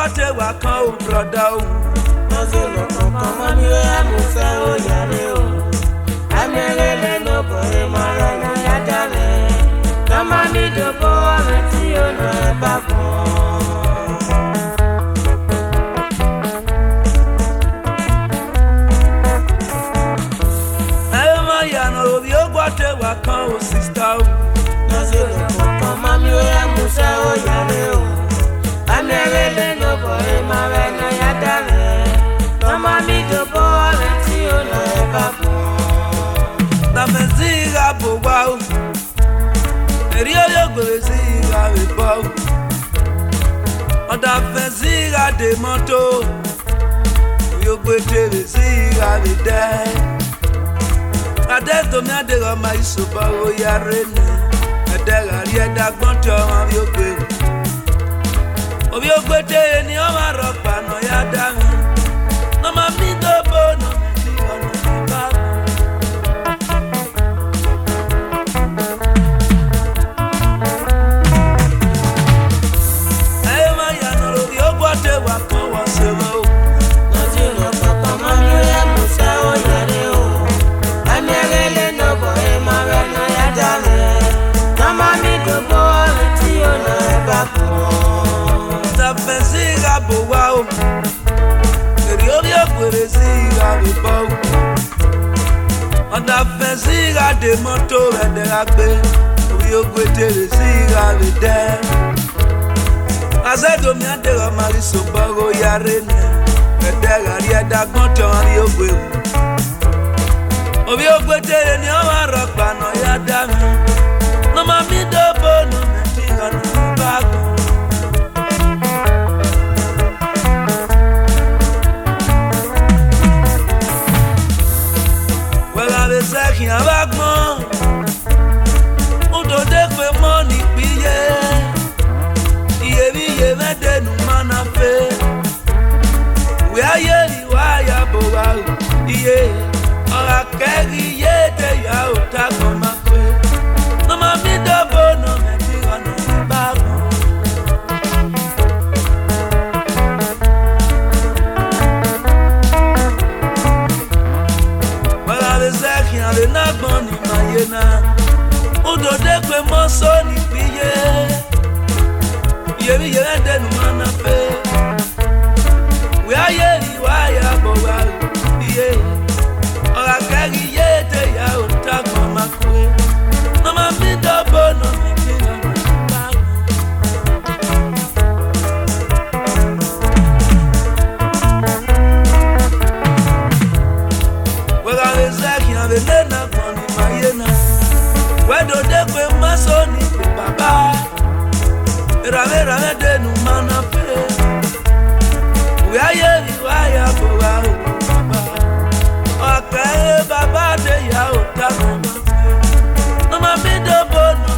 gbọ́tẹ̀ wà kan ò brọ̀dá o. Nọ́ọ̀sì lọ́kọ̀ kan mọ́ mi ó yá mo fẹ́ ó yàrá o. Amẹ́rẹ́lẹ́ ló bọ̀ ẹ́ mọ́ rẹ̀ ló yá dálẹ̀. Lọ́mọ mi dòbò ọ̀rẹ́ tí ó nà ẹ́ bá fún ọ. Ẹ má yànnà òbí ó gbọ́tẹ̀ wà kan ò sísá o. Nọ́ọ̀sì lọ́kọ̀ kan mọ́ mi ó yá mo fẹ́ ó yàrá o. Amẹ́rẹ́lẹ́ ló bọ̀ ẹ́ mọ́ rẹ̀ ló yá dálẹ̀. Lọ́mọ mi dòbò ọ̀rẹ́ tí ó nà ẹ́ bá fún ọ. Tafenziga bowao Erio yogolesiga bebao Tafenziga de moto Yogwetelesiga bede Adeto mi adega ma isoba o yarene Adega rieda gbonto wa yogwe Obi ogwete ni o ma ropa no ya dami No ma mi do bono mi ono ba Tafenziga bowao Erio yogolesiga bebao Tafenziga de moto edegagbe Obi ogwetelesiga bede Azedo mi adega mari sobago yarene Edega rieda gbonto ari ogwe Obi ogwetele ni o wa ropa no ya dami No ma mi do bono metiga no bago Sẹ́kì àbágbọ́n Ndòdé pé mọ́ ní píyé Iye bí iye mẹ́tẹ̀ẹ̀nù máa na fẹ́ Ìwé ayé ìwà àyàbò wa ò iye Ọ̀rọ̀ akẹ́rì iye tẹ̀yà ò tágbọ̀n máa pé Nọ́mọ mi dọ́bọ̀ nà mẹ́tì ọ̀nà ìbágbọ̀n Sẹ́kì àlè náà gbọ́n ní màyé náà Ndòdé pé mọ́ sọ ní píyé Iye bí iye mẹ́tẹ̀ẹ̀nù máa na fẹ́ Ìwé ayé ìwà àyàbò wa ò iye Ọ̀rọ̀ akẹ́rì iye tẹ̀yà ò tágbọ̀n máa pé Nọ́mọ mi dọ́bọ̀ nà mẹ́tì ọ̀nà ìbágbọ̀n Venena koni mayena Wedo dekwe masoni pe baba Rame rame denu mana pe Uyaye viwaya bowa o baba Okaye baba de ya otako mape Noma mido bono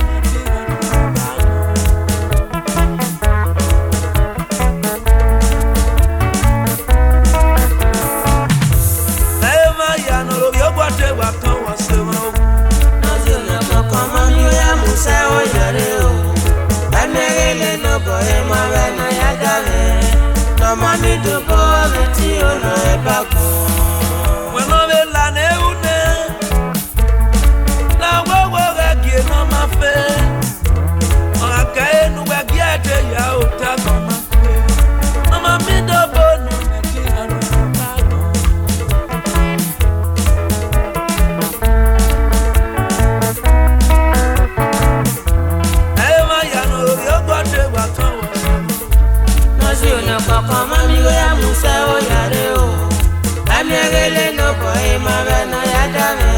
Mami do bole ti ono e bako Weno be la ne une La wowo ga kie no ma fe Ora kae nu ga giate ya ota mama kwe No mami do bono me ti ono e bako Ema ya no yo gote wa kan wa Nozi ona papa mami go ya musa o yare o Amẹ́rẹ́lẹ́ no boy ma ve na ya dame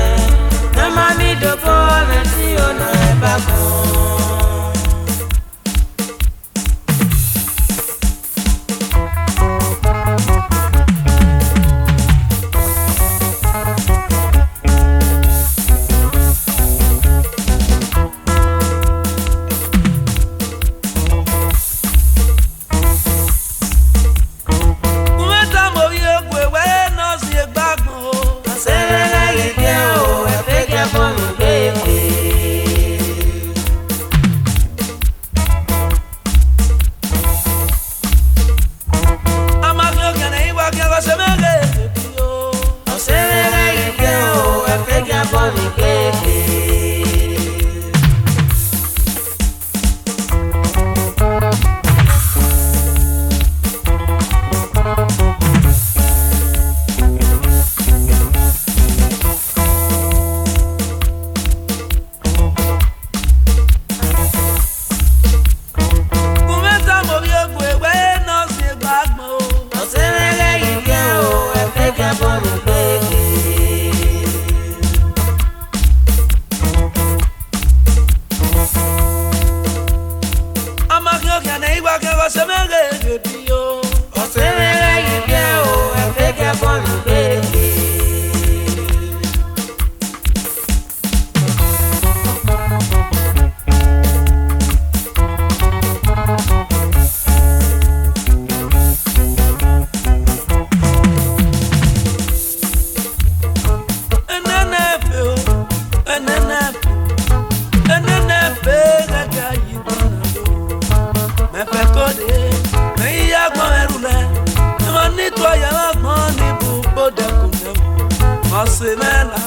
No mami do po me ti ona e bako Ọ̀sẹ̀rẹ̀lẹ̀ yìí jẹ́ o, ẹ̀fẹ́ jẹ́ bọ́ọ̀lù gbèké. Amakiokia na igba kẹwàá sẹ́mẹ́rẹ́ èdè o. Ọ̀sẹ̀rẹ̀lẹ̀ yìí jẹ́ o, ẹ̀fẹ́ jẹ́ bọ́ọ̀lù gbèké. Semela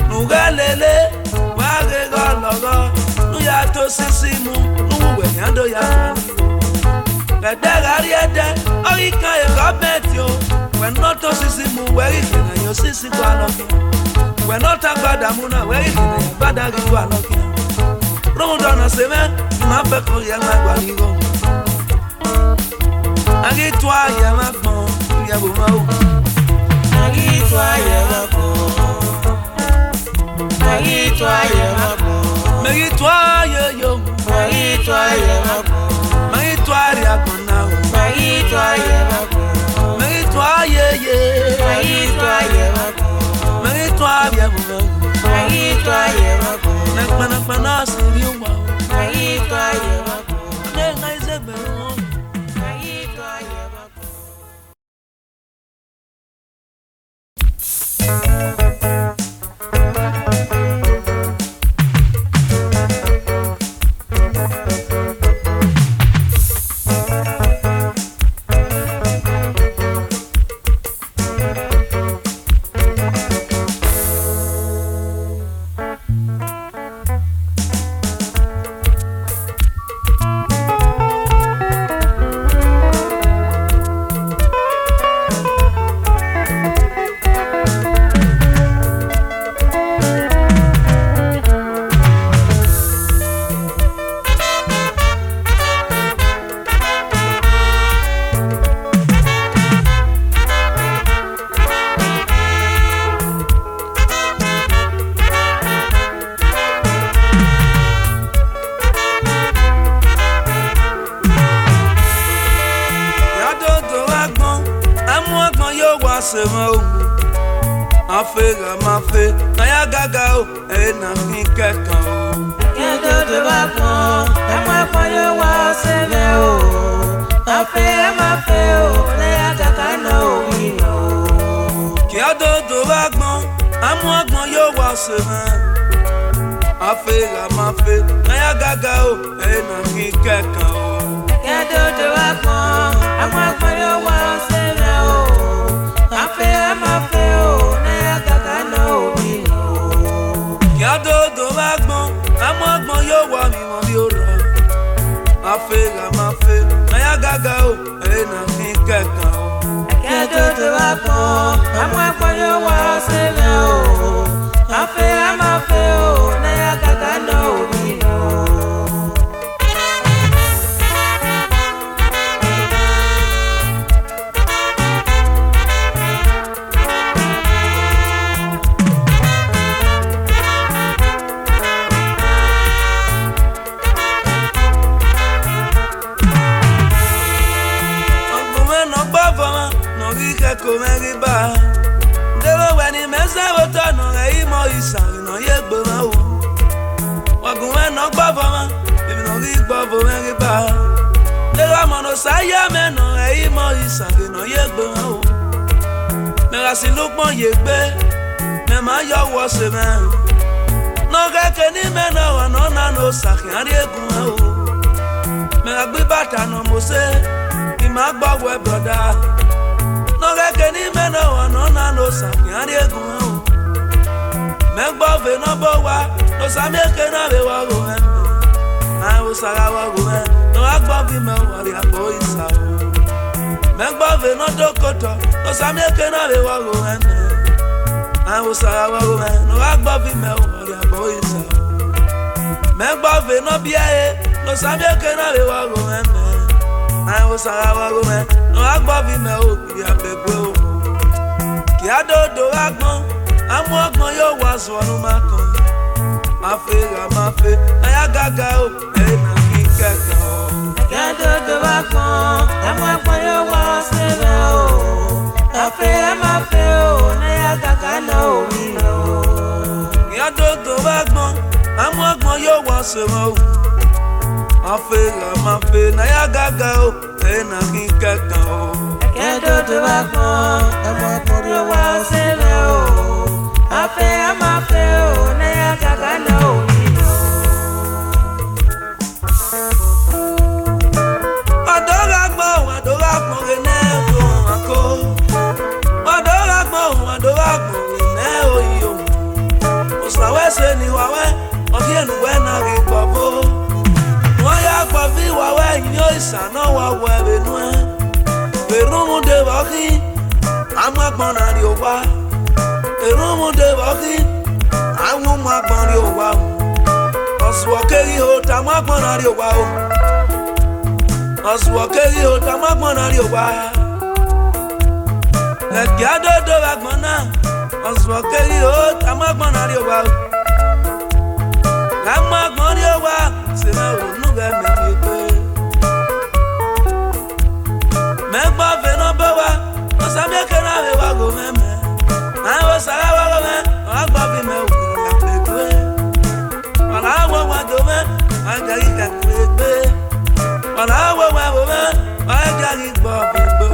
nugalele wage gologo nuya to sisimu nuwe nyando ya Ledegari ede oika e government yo we not to sisimu we ikena yo sisi kwa loki we not agbada muna we ikena yo gbada gi kwa loki Romundo na seme na fe ko ye magba ni go Agi twa ye magbon ye bo ma o Afega mafe na ya gaga o na nkeka o Yedo de wa pon pon yo wa sele o Afega mafe o na ya gaga no wi no Ki adodo wa gbon agbon yo wa sele Afega mafe na ya gaga o na nkeka o Yedo de wa pon yo wa sele o Afega mafe o Adodo magbon, amogbon yo wa mi mo bi o ro. Afega mafe, na ya gaga o, na nkeka o. Adodo magbon, amogbon yo wa sele o. Afega mafe o, na ya gaga no mi no. Komeriba Delo weni mese woto no ei mo isari no ye gbe ma o Wagun we no gbavo ma Ebi no ri gbavo meriba Delo amono saya me no ei mo isari no ye gbe ma o Mera si lukmon ye gbe Me ma yo wo se me No keke ni me no wa no na no saki ari egun ma o Mera gbi bata no mo se Ki ma gbogbo e broda No keke ni me no wa no na no saki ari egun o Me gbove no bo wa no sa me ke na be wa go me I wo sara wa go me no agbove me wa ri apo isa o Me gbove no dokoto no sa me ke na be wa go me I wo sara wa go me no agbove me wa ri apo isa o Me gbove no biae no sa me ke na be wa go me I wo sara wa go me agbọ́bí mẹ́ o kiri abẹ́gbẹ́ o kí adódò agbọ́n amú ọgbọ́n yóò wá sọ̀rọ̀ máa kàn máa fẹ́ ra máa fẹ́ náyà gàgà o ẹ̀yìn náà kí n kẹ́kọ̀ọ́. Kí adódò agbọ́n amú ọgbọ́n yóò wá sọ̀rọ̀ o máa fẹ́ o náyà gàgà náà ò rí o. Kí adódò agbọ́n amú ọgbọ́n yóò wá sọ̀rọ̀ o máa fẹ́ ra máa fẹ́ náyà gàgà o ẹ̀yìn náà kí n kẹ́kọ̀ọ́. Kí adódò agbọ́n amú ọgbọ́n yóò wá sọ̀rọ̀ o máa fẹ́ o náyà gàgà náà ò rí o. Adora gbọ́n rẹ̀ náà ló hàn kó. Adora gbọ́n rẹ̀ náà ó yí o. Òsàwẹ́sẹ̀ ni wàwẹ́ ọ̀bí ẹ̀nùwẹ́ náà rí pọ̀ bó. Wọ́n yá pọ̀ bí wàwẹ́ yín ó ìsàná wà wọ ẹ̀rẹ̀nú ẹ̀. Èrú mú dé bọ́ kí àwọn agbọ̀n náà rí o wá. Èrú mú dé bọ́ kí àwọn ọmọ agbọ̀n rí o wá. Ọ̀sùwọ̀ kérí o tàwọn agbọ̀n náà rí o wá o. Ọ̀sùwọ̀ kérí o tàwọn agbọ̀n náà rí o wá. Ẹ̀kí adódó agbọ̀n náà. Ọ̀sùwọ̀ kérí o tàwọn agbọ̀n náà rí o wá o. Làwọn agbọ̀n rí o wá. Sèmẹ́ ònú rẹ̀ mẹ́mi pé. Mẹ́gbọ́ fẹ́ràn bọ́ wa. Ọ̀sàmì kékeré àwẹ̀ wá gò mẹ́mẹ́. Àwọn sàrà wá gò mẹ́. Ọ̀gbọ́ fi mẹ́ òkú làpẹ̀gbẹ́. Ọ̀là àwọn wà gò mẹ́. Ọ̀gẹ̀rì kàpẹ̀gbẹ́. Ọ̀là àwọn wà gò mẹ́. Ọ̀gẹ̀rì gbọ́ gbogbo.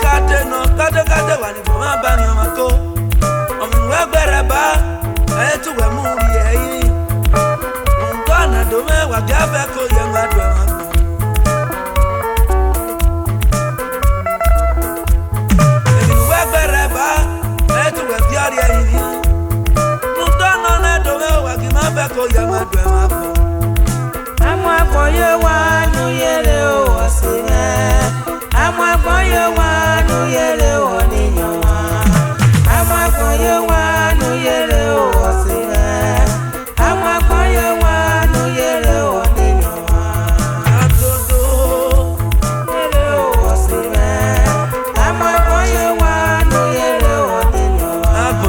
Kàtẹ́ nọ kàtẹ́ wà ní bò má bá ní ọmọ kó. Ọ̀mùwẹ́ gbẹ̀rẹ̀ bá. Ẹ̀ tún wẹ̀ mú rí ẹ̀yìn. Ǹgbọ́ ọ̀nà dò mẹ́ wà gẹ́fẹ́ kó yẹ má dùn ẹ̀ má kó. Amú àgbọ̀n yóò wá nú yẹrẹ o ọ̀sìn rẹ̀. Amú àgbọ̀n yóò wá nú yẹrẹ o níyàn wá. Amú àgbọ̀n yóò wá nú yẹrẹ o ọ̀sìn rẹ̀. Amú àgbọ̀n yóò wá nú yẹrẹ o níyàn wá. Yẹrẹ o ọ̀sìn rẹ̀. Amú àgbọ̀n yóò wá nú yẹrẹ o níyàn wá. Amú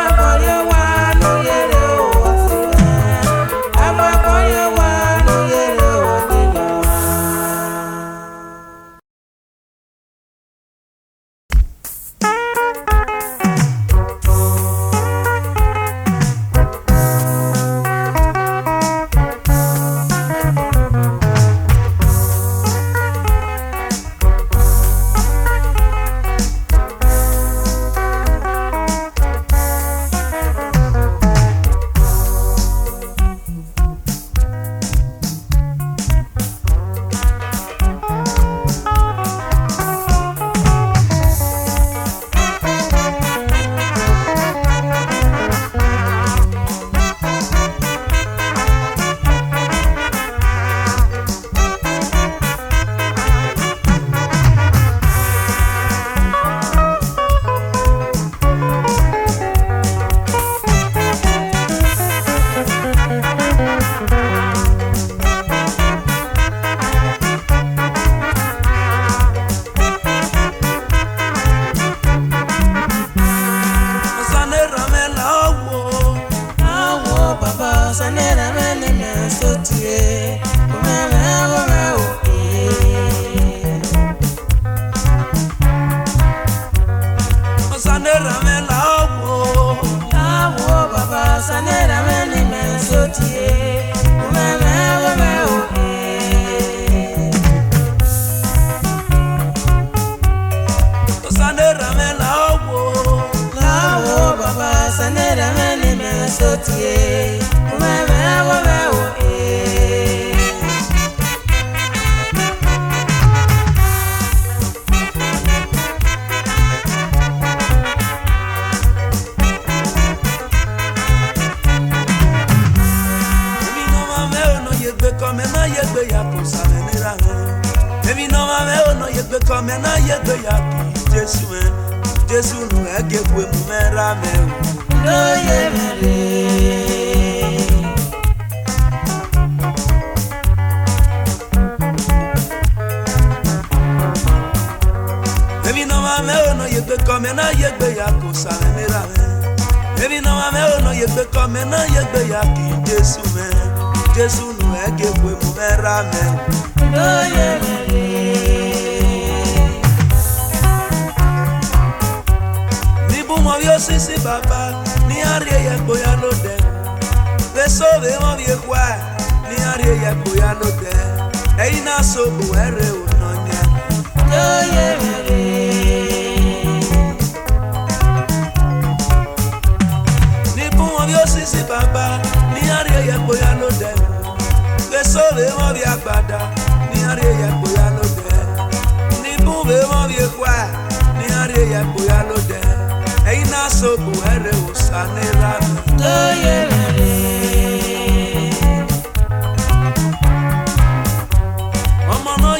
àgbọ̀n yóò wá nú yẹrẹ o ọ̀sìn rẹ̀. Ebi no mame ono yegbe kome na yegbe ya ko same mera me. Ebi no mame ono yegbe kome na yegbe ya ki Jesu me. Jesu nu ege kwe mu mera me. Ni bu mo yo sisi baba ni arie ye ko ya lo de. Beso be mo vie kwa ni arie ye ko ya lo de. Eyi na so bu ere ononya. Ni bu mo yo sisi baba ni arie ye ko ya lo de. Beso be mo vie agbada ni arie ye ko ya lo de. Ni bu be mo vie kwa ni arie ye ko ya lo de. Eyi na so bu ere osanera.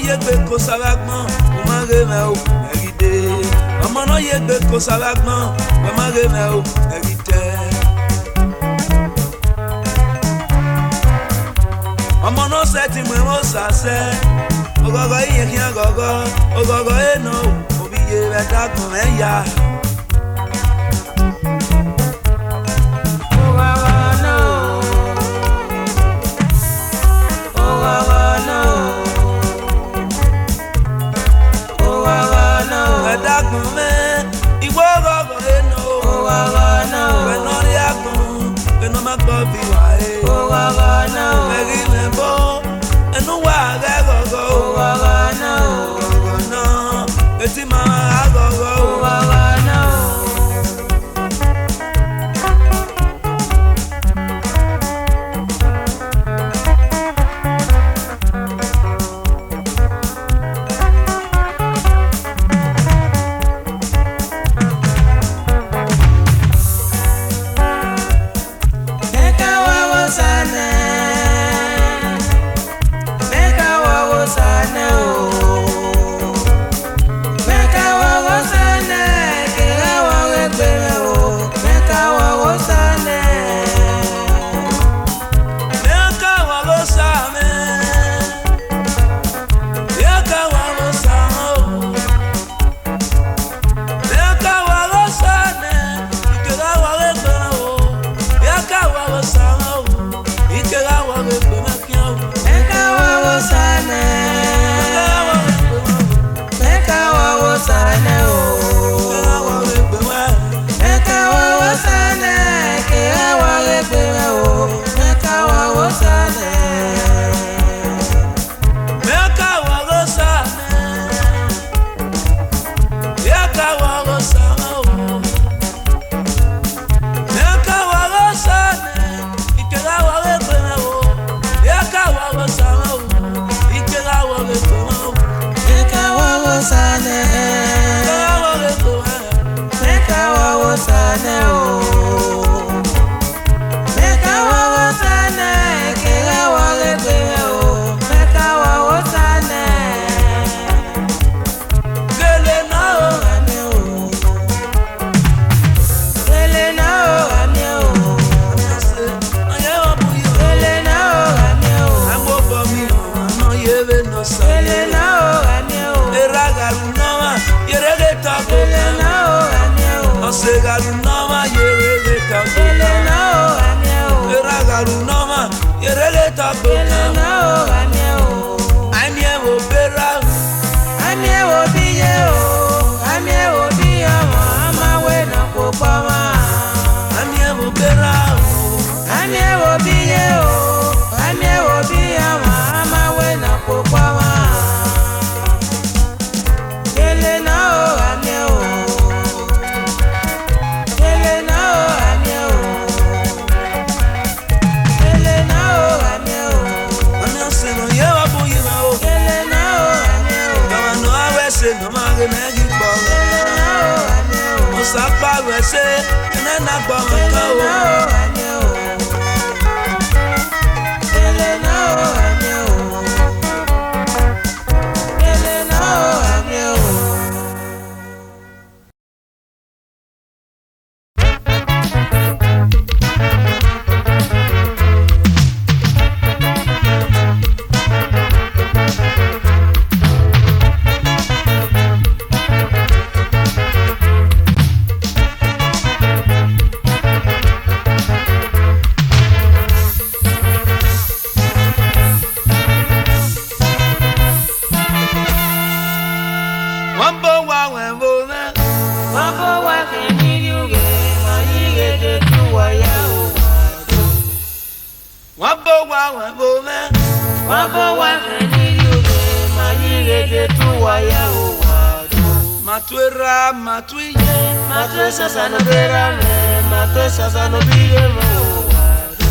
Yegbe ko savagman, o ma reme o, eride. Ọmọ náà yegbe ko savagman, o ma reme o, eride. Ọmọ náà sẹ́tì mú ẹ̀wọ̀n sàṣẹ. Ogogo iye kí n ogogo eno, òbí ye rẹ̀ dàgbọ̀n ẹ̀yà. Wabo me. Wabo wa ni yuge mayirege tuwaya uwado. Matuera matuye. Matuesa sanobera me. Matuesa sanobire me uwado.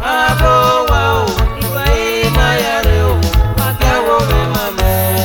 Abo wa o, iwa ima yare o, maki awo me mame.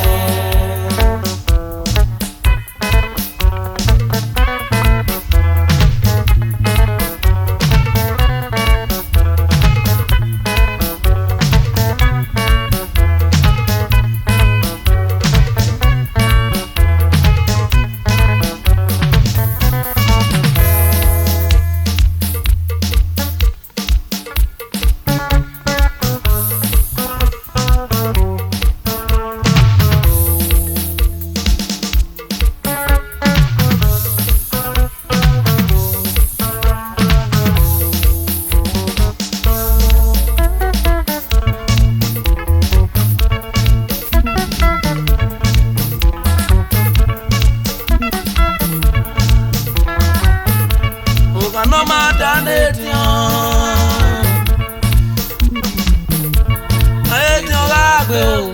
gbé o.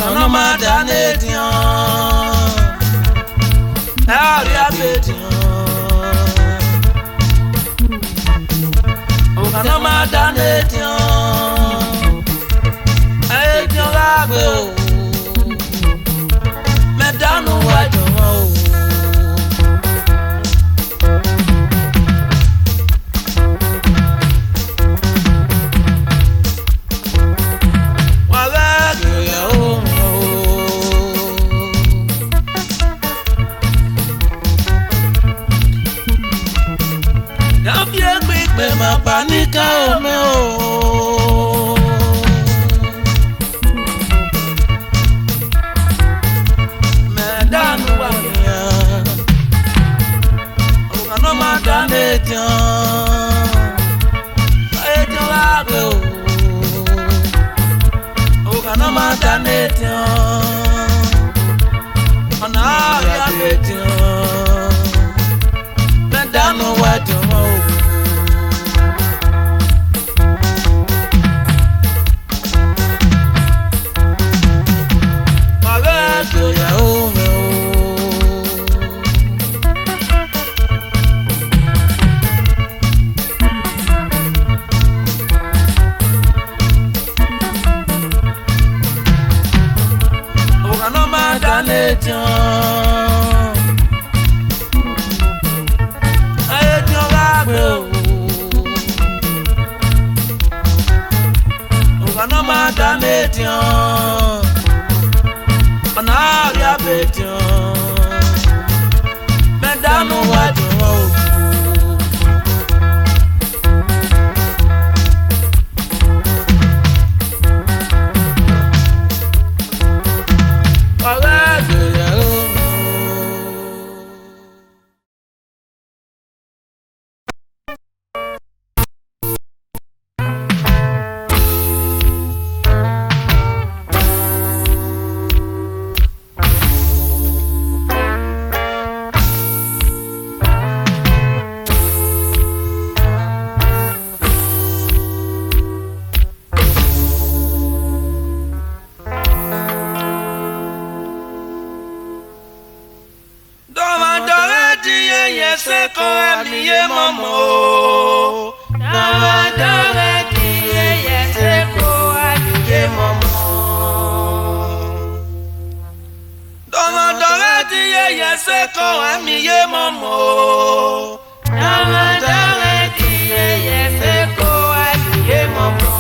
Ọ̀nà máa dá létí hàn. Ẹ á rí àbètì. Ọ̀nà máa dá létí hàn. Ẹ ti ọ̀rá gbé o. Mẹ́dánù wájú wọn o. Panika ome o. Mẹ́dánù wà ya. ọ̀gánà máa dá létí hàn. Ẹ ti ọ̀rá gbé o. Ọ̀gánà máa dá létí hàn. Ọ̀nà á rí àbètì hàn. Mẹ́dánù wájú wọn o. Mẹ́dánù wájú wọn o. Seko amiye momo. Damadore diye ye seko amiye momo. Damadore diye ye seko amiye momo. Damadore diye ye seko amiye momo.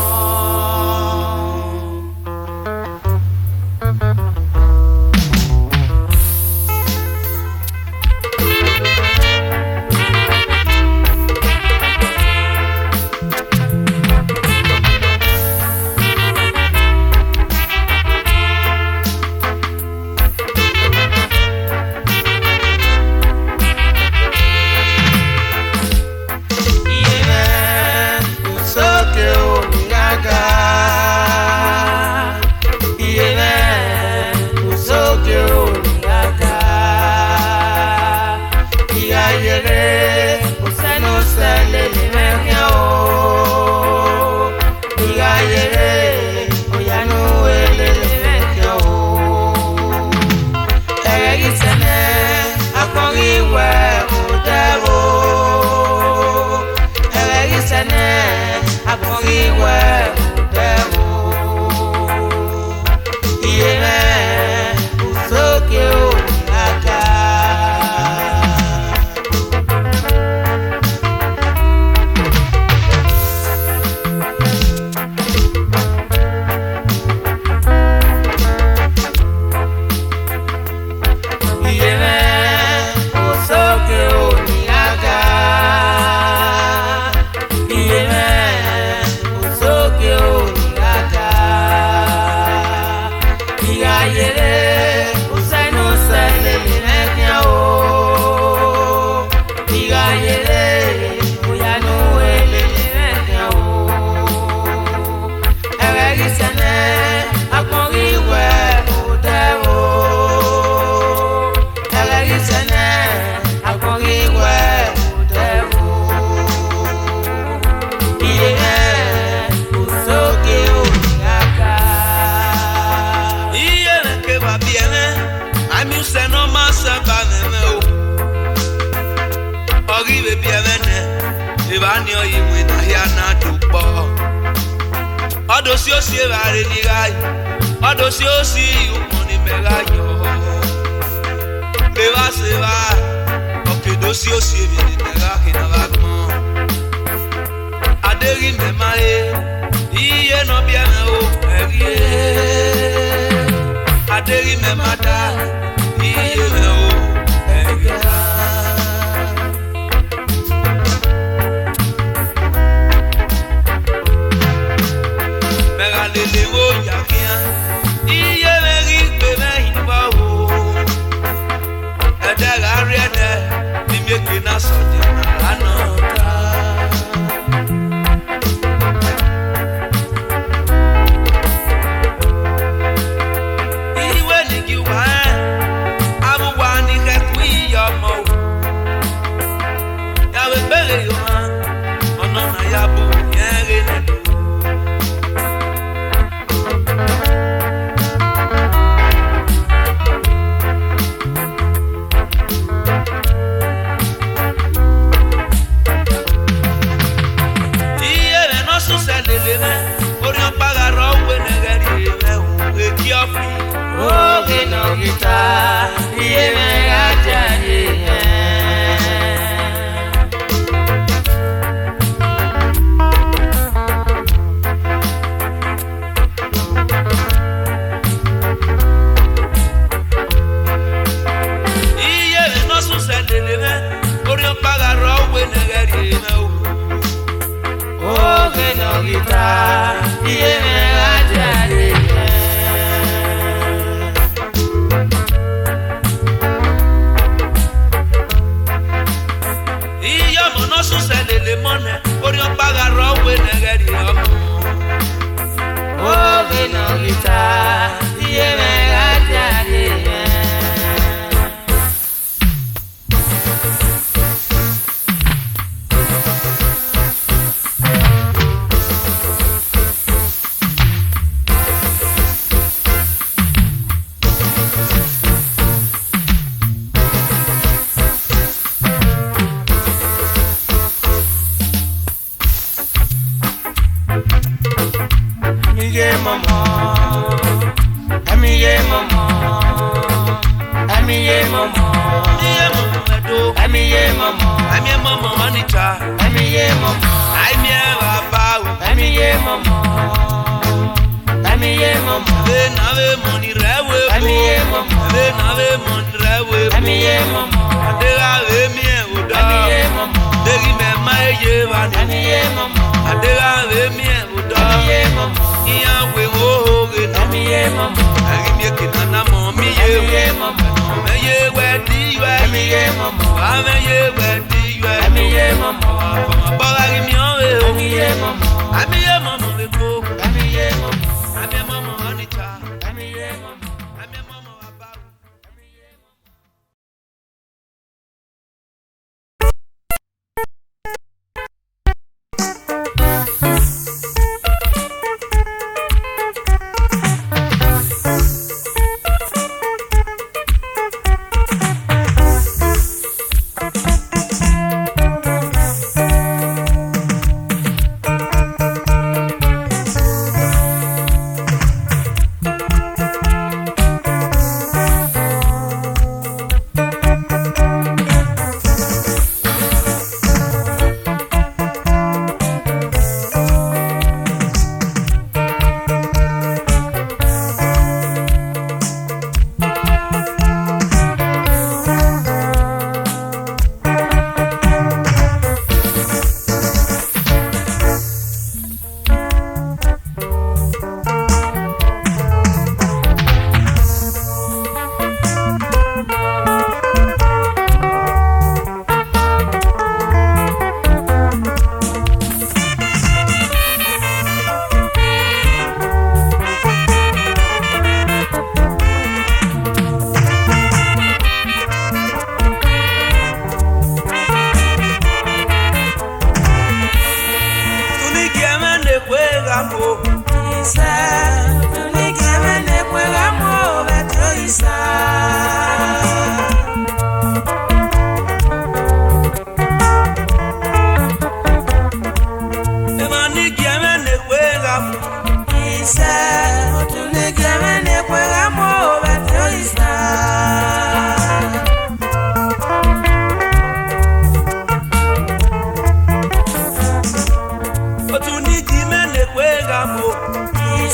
Ibanyo imwe na hia na dupo Odo si osi evare ni gai Odo si osi umoni megayo Beba se va Okedo si osi evare mega kina vagmo Aderi me mae Iye no bieme o erie Aderi me mata Iye me o erie Lele wo yakia iye meri pe mehin ba wo edara rede ni meke na so de na anoka iwe ni ki wa abu wa ni ke kwi yo mo ya we bele yo ma ona na ya bu yere na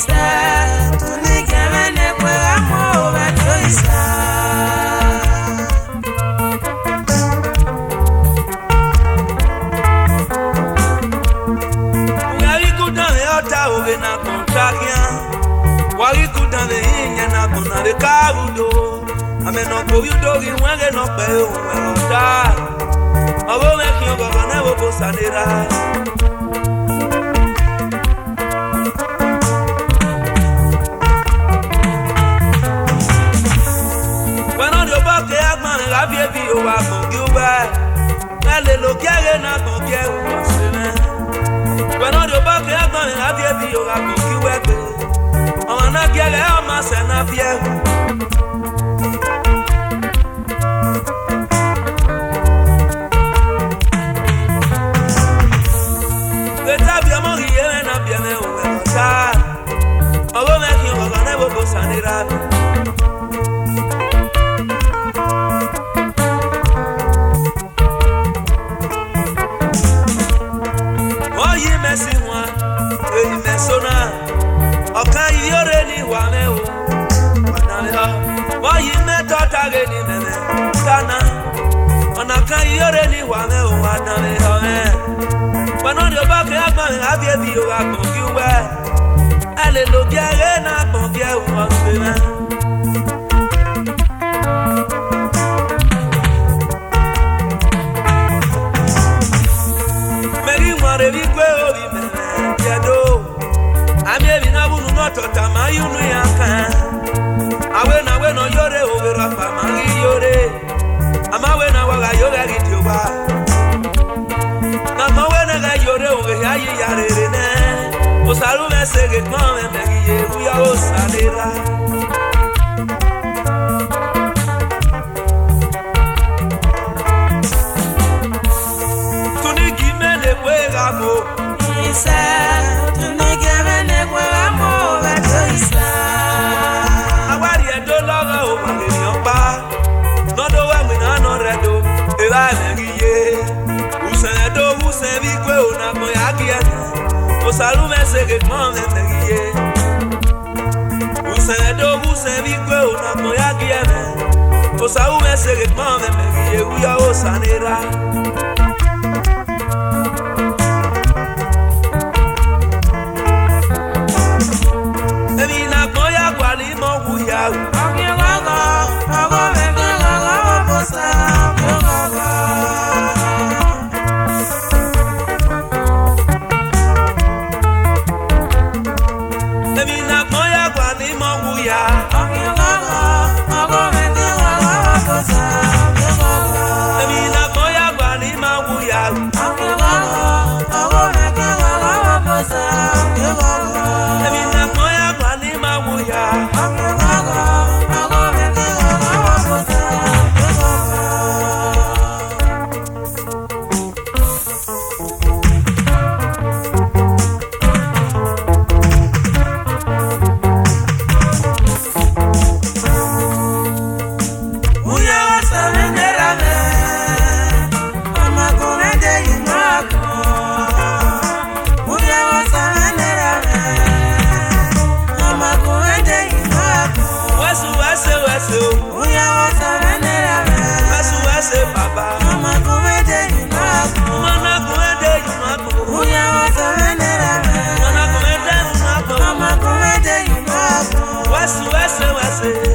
Isa, tunikemene kwe amo beto Isa. Oge na kontagia wari kudane yinya na konare kabudo ameno ko yudo gi wenge no pe o da awo me ki ogo na wo bo sanira bueno dio ba ke agman la vie bi o wa kon gi o ba ele lo kere na kon ke o se me bueno dio ba ke agman la vie bi o wa kon ki we pe o na kere o ma se na vie What's